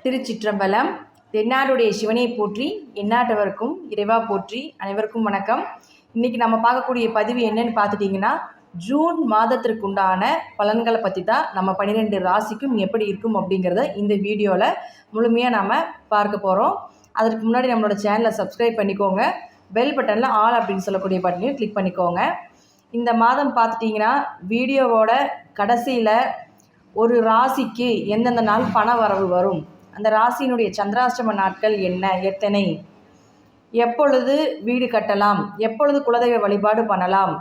திருச்சிற்றம்பலம். தென்னாடுடைய சிவனை போற்றி, எந்நாட்டவருக்கும் இறைவா போற்றி. அனைவருக்கும் வணக்கம். இன்றைக்கி நம்ம பார்க்கக்கூடிய பதிவு என்னன்னு பார்த்துட்டிங்கன்னா, ஜூன் மாதத்திற்குண்டான பலன்களை பற்றி தான் நம்ம 12 ராசிக்கும் எப்படி இருக்கும் அப்படிங்கிறத இந்த வீடியோவில் முழுமையாக நாம் பார்க்க போகிறோம். அதற்கு முன்னாடி நம்மளோட சேனலை சப்ஸ்கிரைப் பண்ணிக்கோங்க. பெல் பட்டனில் ஆல் அப்படின்னு சொல்லக்கூடிய பட்டனையும் கிளிக் பண்ணிக்கோங்க. இந்த மாதம் பார்த்துட்டிங்கன்னா வீடியோவோட கடைசியில் ஒரு ராசிக்கு எந்தெந்த நாள் பண வரவு வரும், அந்த ராசியினுடைய சந்திராஷ்டம நாட்கள் என்ன, எத்தனை, எப்பொழுது வீடு கட்டலாம், எப்பொழுது குலதெய்வ வழிபாடு பண்ணலாம்,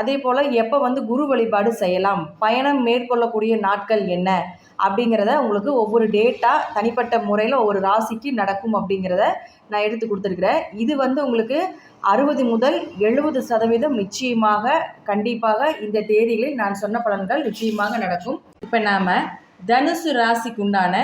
அதே போல் எப்போ குரு வழிபாடு செய்யலாம், பயணம் மேற்கொள்ளக்கூடிய நாட்கள் என்ன அப்படிங்கிறத உங்களுக்கு ஒவ்வொரு டேட்டாக தனிப்பட்ட முறையில் ஒவ்வொரு ராசிக்கு நடக்கும் அப்படிங்கிறத நான் எடுத்து கொடுத்துருக்குறேன். இது உங்களுக்கு 60 முதல் 70% நிச்சயமாக கண்டிப்பாக இந்த தேதிகளில் நான் சொன்ன பலன்கள் நிச்சயமாக நடக்கும். இப்போ நாம் தனுசு ராசிக்கு உண்டான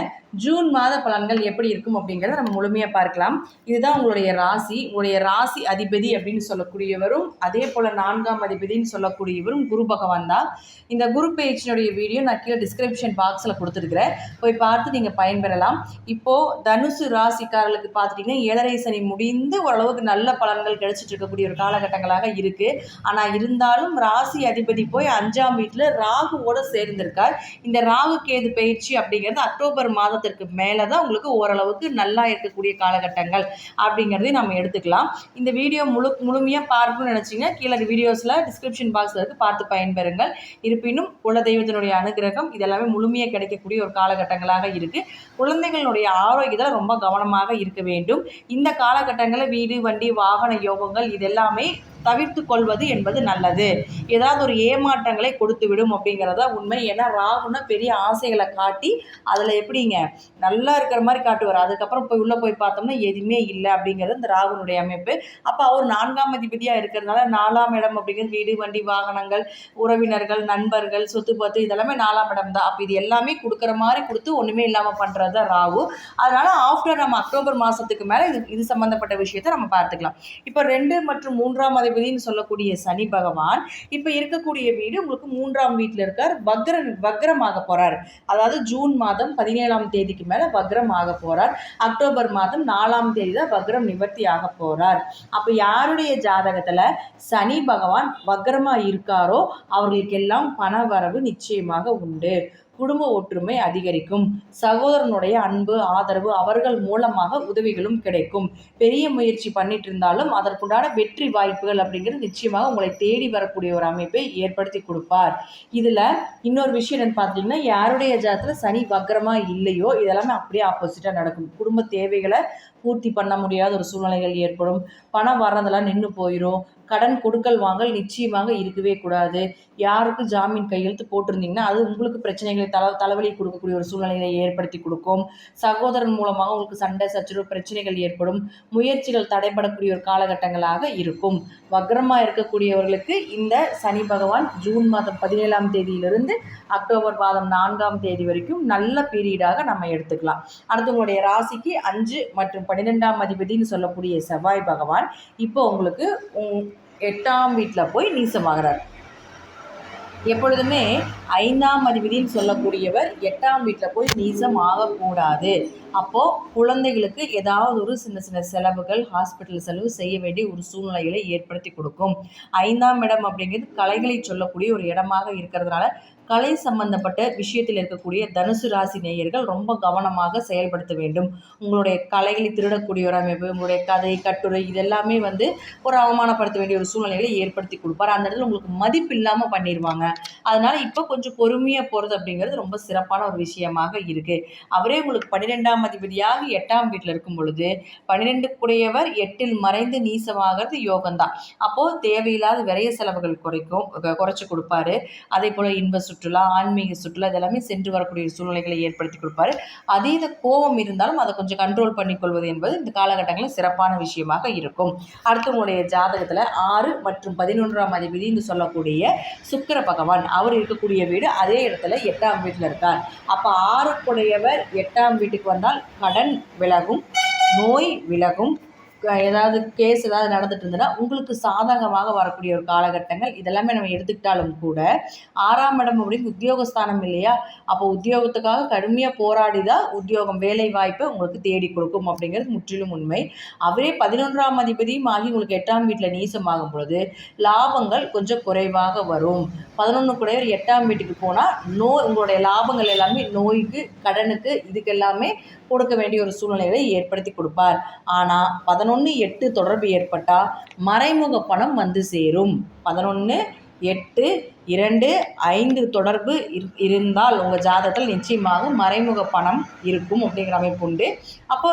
ஜூன் மாத பலன்கள் எப்படி இருக்கும் அப்படிங்கிறத நம்ம முழுமையாக பார்க்கலாம். இதுதான் உங்களுடைய ராசி. உங்களுடைய ராசி அதிபதி அப்படின்னு சொல்லக்கூடியவரும் அதே போல் 4ஆம் அதிபதினு சொல்லக்கூடியவரும் குரு பகவான் தான். இந்த குரு பேச்சினுடைய வீடியோ நான் கீழே டிஸ்கிரிப்ஷன் பாக்ஸில் கொடுத்துருக்குறேன், போய் பார்த்து நீங்கள் பயன்பெறலாம். இப்போது தனுசு ராசிக்காரர்களுக்கு பார்த்துட்டிங்கன்னா 7.5 சனி முடிந்து ஓரளவுக்கு நல்ல பலன்கள் கிடைச்சிட்டு இருக்கக்கூடிய ஒரு காலகட்டங்களாக இருக்குது. ஆனால் இருந்தாலும் ராசி அதிபதி போய் 5ஆம் வீட்டில் ராகுவோடு சேர்ந்திருக்கார். இந்த ராகு கேது பயிற்சி அப்படிங்கிறது அக்டோபர் மாதத்திற்கு மேலே தான் உங்களுக்கு ஓரளவுக்கு நல்லா இருக்கக்கூடிய காலகட்டங்கள் அப்படிங்கிறதையும் நம்ம எடுத்துக்கலாம். இந்த வீடியோ முழுமையாக பார்க்கணும்னு நினச்சிங்கன்னா கீழே வீடியோஸில் டிஸ்கிரிப்ஷன் பாக்ஸில் இருக்குது, பார்த்து பயன்பெறுங்கள். இருப்பினும் குலதெய்வத்தினுடைய அனுகிரகம் இதெல்லாமே முழுமையாக கிடைக்கக்கூடிய ஒரு காலகட்டங்களாக இருக்குது. குழந்தைகளுடைய ஆரோக்கியத்தில் ரொம்ப கவனமாக இருக்க வேண்டும். இந்த காலகட்டங்களில் வீடு, வண்டி, வாகன யோகங்கள் இதெல்லாமே தவிர்த்து கொள்வது என்பது நல்லது. ஏதாவது ஒரு ஏமாற்றங்களை கொடுத்து விடும் அப்படிங்கிறத உண்மை. ஏன்னா ராகுனா பெரிய ஆசைகளை காட்டி அதில் எப்படிங்க நல்லா இருக்கிற மாதிரி காட்டுவார், அதுக்கப்புறம் உள்ளே போய் பார்த்தோம்னா எதுவுமே இல்லை அப்படிங்கிறது இந்த ராகுனுடைய அமைப்பு. அப்போ அவர் 4ஆம் அதிபதியாக இருக்கிறதுனால 4ஆம் இடம் அப்படிங்கிறது வீடு, வண்டி, வாகனங்கள், உறவினர்கள், நண்பர்கள், சொத்து பத்து இதெல்லாமே 4ஆம் இடம் தான். அப்போ இது எல்லாமே கொடுக்குற மாதிரி கொடுத்து ஒன்றுமே இல்லாமல் பண்ணுறது தான் ராகு. அதனால் ஆஃப்டர் நம்ம அக்டோபர் மாதத்துக்கு மேலே இது சம்மந்தப்பட்ட விஷயத்தை நம்ம பார்த்துக்கலாம். இப்போ 2 மற்றும் 3ஆம் அதிபதினு சொல்லக்கூடிய சனி பகவான் இப்போ இருக்கக்கூடிய வீடு உங்களுக்கு 3ஆம் வீட்டில் இருக்கார். வக்ரமாக போகிறார். அதாவது ஜூன் மாதம் 17ஆம் தேதிக்கு மேலே வக்ரம் ஆக போகிறார். அக்டோபர் மாதம் 4ஆம் தேதி தான் வக்ரம் நிவர்த்தி ஆக போகிறார். அப்போ யாருடைய ஜாதகத்தில் சனி பகவான் வக்ரமாக இருக்காரோ அவர்களுக்கு எல்லாம் பண வரவு நிச்சயமாக உண்டு. குடும்ப ஒற்றுமை அதிகரிக்கும். சகோதரனுடைய அன்பு, ஆதரவு, அவர்கள் மூலமாக உதவிகளும் கிடைக்கும். பெரிய முயற்சி பண்ணிட்டு இருந்தாலும் அதற்குண்டான வெற்றி வாய்ப்புகள் அப்படிங்கிறது நிச்சயமாக உங்களை தேடி வரக்கூடிய ஒரு அமைப்பை ஏற்படுத்தி கொடுப்பார். இதில் இன்னொரு விஷயம் என்னன்னு பார்த்தீங்கன்னா, யாருடைய ஜாதகத்தில் சனி வக்ரமா இல்லையோ இதெல்லாமே அப்படியே ஆப்போசிட்டாக நடக்கும். குடும்ப தேவைகளை பூர்த்தி பண்ண முடியாத ஒரு சூழ்நிலைகள் ஏற்படும். பணம் வர்றதெல்லாம் நின்று போயிடும். கடன் கொடுக்கல் வாங்கல் நிச்சயமாக இருக்கவே கூடாது. யாருக்கு ஜாமீன் கையெழுத்து போட்டிருந்தீங்கன்னா அது உங்களுக்கு பிரச்சனைகளை தலைவலி கொடுக்கக்கூடிய ஒரு சூழ்நிலையை ஏற்படுத்தி கொடுக்கும். சகோதரன் மூலமாக உங்களுக்கு சண்டை சச்சரவு பிரச்சனைகள் ஏற்படும். முயற்சிகள் தடைபடக்கூடிய ஒரு காலகட்டங்களாக இருக்கும். வக்ரமாக இருக்கக்கூடியவர்களுக்கு இந்த சனி பகவான் ஜூன் மாதம் 17ஆம் தேதியிலிருந்து அக்டோபர் மாதம் 4ஆம் தேதி வரைக்கும் நல்ல பீரியடாக நம்ம எடுத்துக்கலாம். அடுத்து உங்களுடைய ராசிக்கு 5 மற்றும் 12ஆம் அதிபதினு சொல்லக்கூடிய செவ்வாய் பகவான் இப்போ உங்களுக்கு 8ஆம் வீட்டில் போய் நீசமாகிறார். எப்பொழுதுமே 5ஆம் அதிபதினு சொல்லக்கூடியவர் 8ஆம் வீட்டில் போய் நீசம் ஆகக்கூடாது. அப்போது குழந்தைகளுக்கு ஏதாவது ஒரு சின்ன செலவுகள், ஹாஸ்பிட்டல் செலவு செய்ய வேண்டிய ஒரு சூழ்நிலைகளை ஏற்படுத்தி கொடுக்கும். 5ஆம் இடம் அப்படிங்கிறது கலைகளை சொல்லக்கூடிய ஒரு இடமாக இருக்கிறதுனால கலை சம்பந்தப்பட்ட விஷயத்தில் இருக்கக்கூடிய தனுசு ராசி நேயர்கள் ரொம்ப கவனமாக செயல்படுத்த வேண்டும். உங்களுடைய கலைகளை திருடக்கூடிய ஒரு அமைப்பு, உங்களுடைய கதை, கட்டுரை இதெல்லாமே ஒரு அவமானப்படுத்த வேண்டிய ஒரு சூழ்நிலைகளை ஏற்படுத்தி கொடுப்பார். அந்த இடத்துல உங்களுக்கு மதிப்பு இல்லாமல் பண்ணிடுவாங்க. அதனால் இப்போ கொஞ்சம் பொறுமையாக போகிறது அப்படிங்கிறது ரொம்ப சிறப்பான ஒரு விஷயமாக இருக்குது. அவரே உங்களுக்கு 12ஆம் அதிபதியாக 8ஆம் வீட்டில் இருக்கும் பொழுது 12 8இல் மறைந்து நீசமாகிறது யோகம்தான். அப்போது தேவையில்லாத விரைய செலவுகள் குறைச்சி கொடுப்பாரு. அதே போல் இன்ப சுற்றுலா, ஆன்மீக சுற்றுலா இதெல்லாமே சென்று வரக்கூடிய சூழ்நிலைகளை ஏற்படுத்தி கொடுப்பாரு. அதீத கோபம் இருந்தாலும் அதை கொஞ்சம் கண்ட்ரோல் பண்ணிக்கொள்வது என்பது இந்த காலகட்டங்களில் சிறப்பான விஷயமாக இருக்கும். அடுத்து உங்களுடைய ஜாதகத்தில் 6 மற்றும் 11ஆம் அதிபதினு சொல்லக்கூடிய சுக்கிர பகவான் அவர் இருக்கக்கூடிய வீடு அதே இடத்துல 8ஆம் வீட்டில் இருக்கார். அப்போ 6 8ஆம் வீட்டுக்கு வந்தால் கடன் விலகும், நோய் விலகும், ஏதாவது கேஸ் ஏதாவது நடந்துட்டு இருந்ததுன்னா உங்களுக்கு சாதகமாக வரக்கூடிய ஒரு காலகட்டங்கள் இதெல்லாமே நம்ம எடுத்துக்கிட்டாலும் கூட 6ஆம் இடம் அப்படின்னு உத்தியோகஸ்தானம் இல்லையா? அப்போ உத்தியோகத்துக்காக கடுமையாக போராடி தான் உத்தியோகம் வேலை வாய்ப்பை உங்களுக்கு தேடி கொடுக்கும் அப்படிங்கிறது முற்றிலும் உண்மை. அவரே 11ஆம் அதிபதியும் ஆகி உங்களுக்கு 8ஆம் வீட்டில் நீசமாகும் பொழுது லாபங்கள் கொஞ்சம் குறைவாக வரும். 11 கூடையவர் 8ஆம் வீட்டுக்கு போனால் உங்களுடைய லாபங்கள் எல்லாமே நோய்க்கு, கடனுக்கு, இதுக்கு எல்லாமே கொடுக்க வேண்டிய ஒரு சூழ்நிலைகளை ஏற்படுத்தி கொடுப்பார். ஆனால் 11-8 தொடர்பு ஏற்பட்டால் மறைமுக பணம் வந்து சேரும். 11-8 2 5 தொடர்பு இருந்தால் உங்கள் ஜாதகத்தில் நிச்சயமாக மறைமுக பணம் இருக்கும் அப்படிங்கிற அமைப்பு உண்டு. அப்போ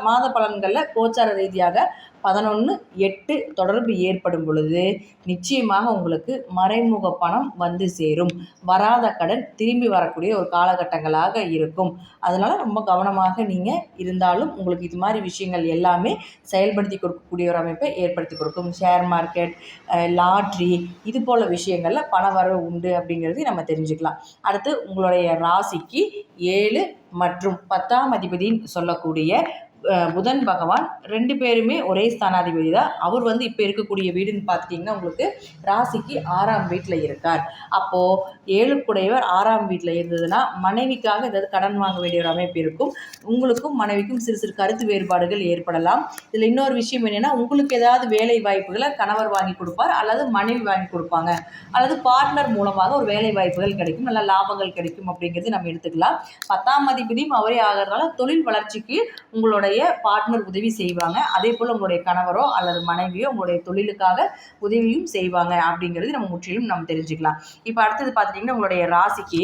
மாத பலன்களில் கோச்சார ரீதியாக 11-8 தொடர்பு ஏற்படும் பொழுது நிச்சயமாக உங்களுக்கு மறைமுக பணம் வந்து சேரும். வராத கடன் திரும்பி வரக்கூடிய ஒரு காலகட்டங்களாக இருக்கும். அதனால் ரொம்ப கவனமாக நீங்கள் இருந்தாலும் உங்களுக்கு இது மாதிரி விஷயங்கள் எல்லாமே செயல்படுத்தி கொடுக்கக்கூடிய ஒரு அமைப்பை ஏற்படுத்தி கொடுக்கும். ஷேர் மார்க்கெட், லாட்ரி, இது போல் விஷயங்களில் பண வரவு உண்டு அப்படிங்கிறதையும் நம்ம தெரிஞ்சுக்கலாம். அடுத்து உங்களுடைய ராசிக்கு 7 மற்றும் 10ஆம் அதிபதின்னு சொல்லக்கூடிய புதன் பகவான் 2 பேருமே ஒரே ஸ்தானாதிபதி தான். அவர் வந்து இப்போ இருக்கக்கூடிய வீடுன்னு பார்த்துட்டிங்கன்னா உங்களுக்கு ராசிக்கு 6ஆம் வீட்டில் இருக்கார். அப்போது 7 கூடையவர் 6ஆம் வீட்டில் இருந்ததுன்னா மனைவிக்காக ஏதாவது கடன் வாங்க வேண்டிய ஒரு அமைப்பு இருக்கும். உங்களுக்கும் மனைவிக்கும் சிறு சிறு கருத்து வேறுபாடுகள் ஏற்படலாம். இதில் இன்னொரு விஷயம் என்னென்னா, உங்களுக்கு ஏதாவது வேலை வாய்ப்புகளை கணவர் வாங்கி கொடுப்பார் அல்லது மனைவி வாங்கி கொடுப்பாங்க, அல்லது பார்ட்னர் மூலமாக ஒரு வேலை வாய்ப்புகள் கிடைக்கும், நல்ல லாபங்கள் கிடைக்கும் அப்படிங்கிறது நம்ம எடுத்துக்கலாம். 10ஆம் அதிபதியும் அவரே ஆகிறதுனால தொழில் வளர்ச்சிக்கு உங்களுடைய பார்ட்னர் உதவி செய்வாங்க. அதே போல் உங்களுடைய கணவரோ அல்லது மனைவியோ உங்களுடைய தொழிலுக்காக உதவியும் செய்வாங்க அப்படிங்கிறது நம்ம முற்றிலும் நம்ம தெரிஞ்சுக்கலாம். இப்போ அடுத்தது பார்த்துட்டிங்கன்னா உங்களுடைய ராசிக்கு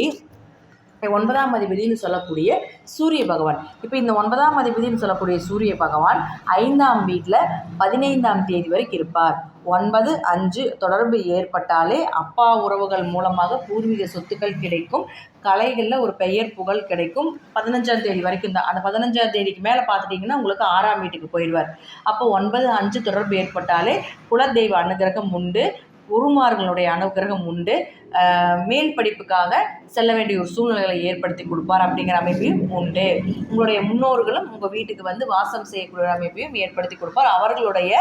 9ஆம் அதிபதினு சொல்லக்கூடிய சூரிய பகவான். இப்போ இந்த 9ஆம் அதிபதினு சொல்லக்கூடிய சூரிய பகவான் 5ஆம் வீட்டில் 15ஆம் தேதி வரைக்கும் இருப்பார். 9-5 தொடர்பு ஏற்பட்டாலே அப்பா உறவுகள் மூலமாக பூர்வீக சொத்துக்கள் கிடைக்கும், கலைகளில் ஒரு பெயர் புகழ் கிடைக்கும். 15ஆம் தேதி வரைக்கும் தான். அந்த 15ஆம் தேதிக்கு மேலே பார்த்துட்டிங்கன்னா உங்களுக்கு 6ஆம் வீட்டுக்கு போயிடுவார். அப்போ 9-5 தொடர்பு ஏற்பட்டாலே குலதெய்வ அனுகிரகம் உண்டு, குருமார்களுடைய அனுகிரகம் உண்டு, மேல் படிப்புக்காக செல்ல வேண்டிய ஒரு சூழ்நிலைகளை ஏற்படுத்தி கொடுப்பார் அப்படிங்கிற அமைப்பையும் உண்டு. உங்களுடைய முன்னோர்களும் உங்கள் வீட்டுக்கு வந்து வாசம் செய்யக்கூடிய அமைப்பையும் ஏற்படுத்தி கொடுப்பார். அவர்களுடைய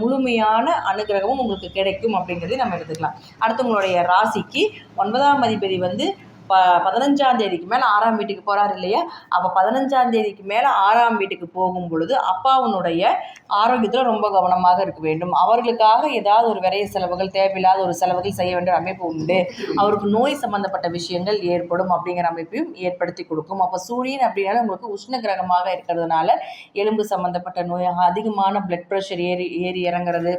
முழுமையான அனுகிரகமும் உங்களுக்கு கிடைக்கும் அப்படிங்கிறதையும் நம்ம எடுத்துக்கலாம். அடுத்து உங்களுடைய ராசிக்கு 9ஆம் அதிபதி வந்து 15ஆம் தேதிக்கு மேலே 6ஆம் வீட்டுக்கு போகிறார் இல்லையா? அப்போ 15ஆம் தேதிக்கு மேலே 6ஆம் வீட்டுக்கு போகும் பொழுது அப்பாவுடைய ஆரோக்கியத்தில் ரொம்ப கவனமாக இருக்க வேண்டும். அவர்களுக்காக ஏதாவது ஒரு விரைய செலவுகள், தேவையில்லாத ஒரு செலவுகள் செய்ய வேண்டிய அமைப்பு உண்டு. அவருக்கு நோய் சம்பந்தப்பட்ட விஷயங்கள் ஏற்படும் அப்படிங்கிற அமைப்பையும் ஏற்படுத்தி கொடுக்கும். அப்போ சூரியன் அப்படின்னால உங்களுக்கு உஷ்ண கிரகமாக இருக்கிறதுனால எலும்பு சம்பந்தப்பட்ட நோய், அதிகமான பிளட் ப்ரெஷர் ஏறி இறங்குறது,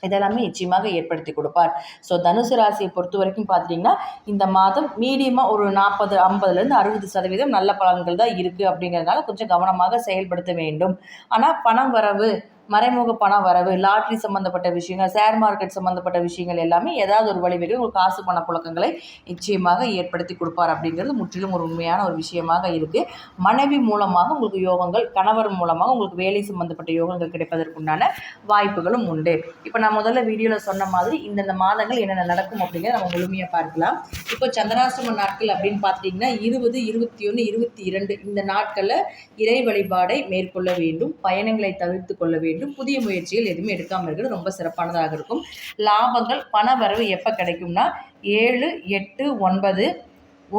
இதெல்லாமே நிச்சயமாக ஏற்படுத்தி கொடுப்பார். ஸோ தனுசு ராசியை பொறுத்த வரைக்கும் பார்த்துட்டிங்கன்னா இந்த மாதம் மீடியமாக ஒரு 50-60% 60% நல்ல பலன்கள் தான் இருக்குது. அப்படிங்கிறதுனால கொஞ்சம் கவனமாக செயல்படுத்த வேண்டும். ஆனால் பணம் வரவு, மறைமுக பண வரவு, லாட்ரி சம்மந்தப்பட்ட விஷயங்கள், ஷேர் மார்க்கெட் சம்மந்தப்பட்ட விஷயங்கள் எல்லாமே ஏதாவது ஒரு வழிவகை உங்களுக்கு காசு பண புழக்கங்களை நிச்சயமாக ஏற்படுத்தி கொடுப்பார் அப்படிங்கிறது முற்றிலும் ஒரு உண்மையான ஒரு விஷயமாக இருக்குது. மனைவி மூலமாக உங்களுக்கு யோகங்கள், கணவர் மூலமாக உங்களுக்கு வேலை சம்மந்தப்பட்ட யோகங்கள் கிடைப்பதற்குண்டான வாய்ப்புகளும் உண்டு. இப்போ நான் முதல்ல வீடியோவில் சொன்ன மாதிரி இந்தந்த மாதங்கள் என்னென்ன நடக்கும் அப்படிங்கிறத நம்ம முழுமையாக பார்க்கலாம். இப்போ சந்திராசிரம நாட்கள் அப்படின்னு பார்த்தீங்கன்னா 20, 21, 22 இந்த நாட்களில் இறை வழிபாடை மேற்கொள்ள வேண்டும். பயணங்களை தவிர்த்து கொள்ள வேண்டும். புதிய முயற்சிகள் எதுவுமே எடுக்காமல் இருக்கிறது ரொம்ப சிறப்பானதாக இருக்கும். லாபங்கள், பண வரவு எப்போ கிடைக்கும்னா 7, 8, 9,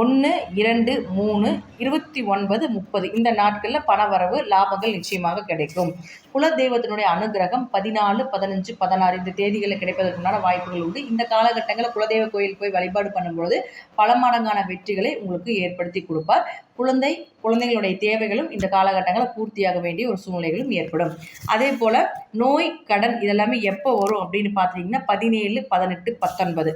1, 2, 3, 29, 30 இந்த நாட்களில் பண வரவு, லாபங்கள் நிச்சயமாக கிடைக்கும். குலதெய்வத்தினுடைய அனுகிரகம் 14, 15, 16 இந்த தேதிகளில் கிடைப்பதற்குண்டான வாய்ப்புகள் உண்டு. இந்த காலகட்டங்களில் குலதெய்வ கோயில் போய் வழிபாடு பண்ணும்போது பல மடங்கான வெற்றிகளை உங்களுக்கு ஏற்படுத்தி கொடுப்பார். குழந்தைகளுடைய தேவைகளும் இந்த காலகட்டங்களில் பூர்த்தியாக வேண்டிய ஒரு சூழ்நிலைகளும் ஏற்படும். அதே போல் நோய், கடன் இதெல்லாமே எப்போ வரும் அப்படின்னு பார்த்தீங்கன்னா 17, 18, 19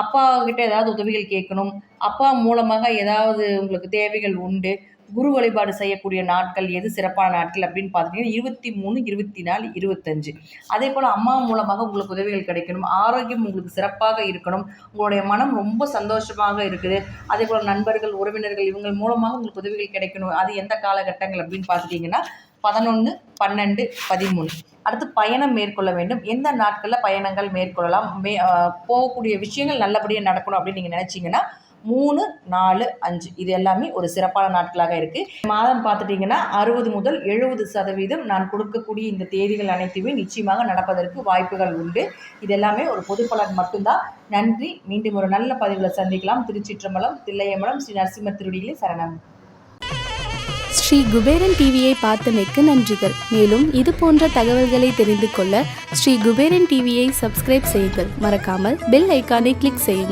அப்பா கிட்ட ஏதாவது உதவிகள் கேட்கணும், அப்பா மூலமாக ஏதாவது உங்களுக்கு தேவைகள் உண்டு. குரு வழிபாடு செய்யக்கூடிய நாட்கள் எது சிறப்பான நாட்கள் அப்படின்னு பார்த்தீங்கன்னா 23, 24, 25 அதே போல் அம்மா மூலமாக உங்களுக்கு உதவிகள் கிடைக்கணும். ஆரோக்கியம் உங்களுக்கு சிறப்பாக இருக்கணும். உங்களுடைய மனம் ரொம்ப சந்தோஷமாக இருக்குது. அதே போல் நண்பர்கள், உறவினர்கள் இவங்க மூலமாக உங்களுக்கு உதவிகள் கிடைக்கணும். அது எந்த காலகட்டங்கள் அப்படின்னு பார்த்துட்டிங்கன்னா 11, 12, 13 அடுத்து பயணம் மேற்கொள்ள வேண்டும். எந்த நாட்களில் பயணங்கள் மேற்கொள்ளலாம், போகக்கூடிய விஷயங்கள் நல்லபடியாக நடக்கணும் அப்படின்னு நீங்கள் நினச்சிங்கன்னா 3, 4, 5 இது எல்லாமே ஒரு சிறப்பான நாட்களாக இருக்குது. மாதம் பார்த்துட்டிங்கன்னா 60 முதல் 70% நான் கொடுக்கக்கூடிய இந்த தேதிகள் அனைத்துமே நிச்சயமாக நடப்பதற்கு வாய்ப்புகள் உண்டு. இது எல்லாமே ஒரு பொது பலன் மட்டும்தான். நன்றி. மீண்டும் ஒரு நல்ல பதிவில் சந்திக்கலாம். திருச்சிற்றம்பலம், தில்லையம்பலம், ஸ்ரீ நரசிம்ம திருவடிகளே சரணம். ஸ்ரீ குபேரன் டிவியை பார்த்தமைக்கு நன்றிகள். மேலும் இது போன்ற தகவல்களை தெரிந்து கொள்ள ஸ்ரீ குபேரன் டிவியை சப்ஸ்கிரைப் செய்யுங்கள். மறக்காமல் பெல் ஐக்கானை கிளிக் செய்யுங்கள்.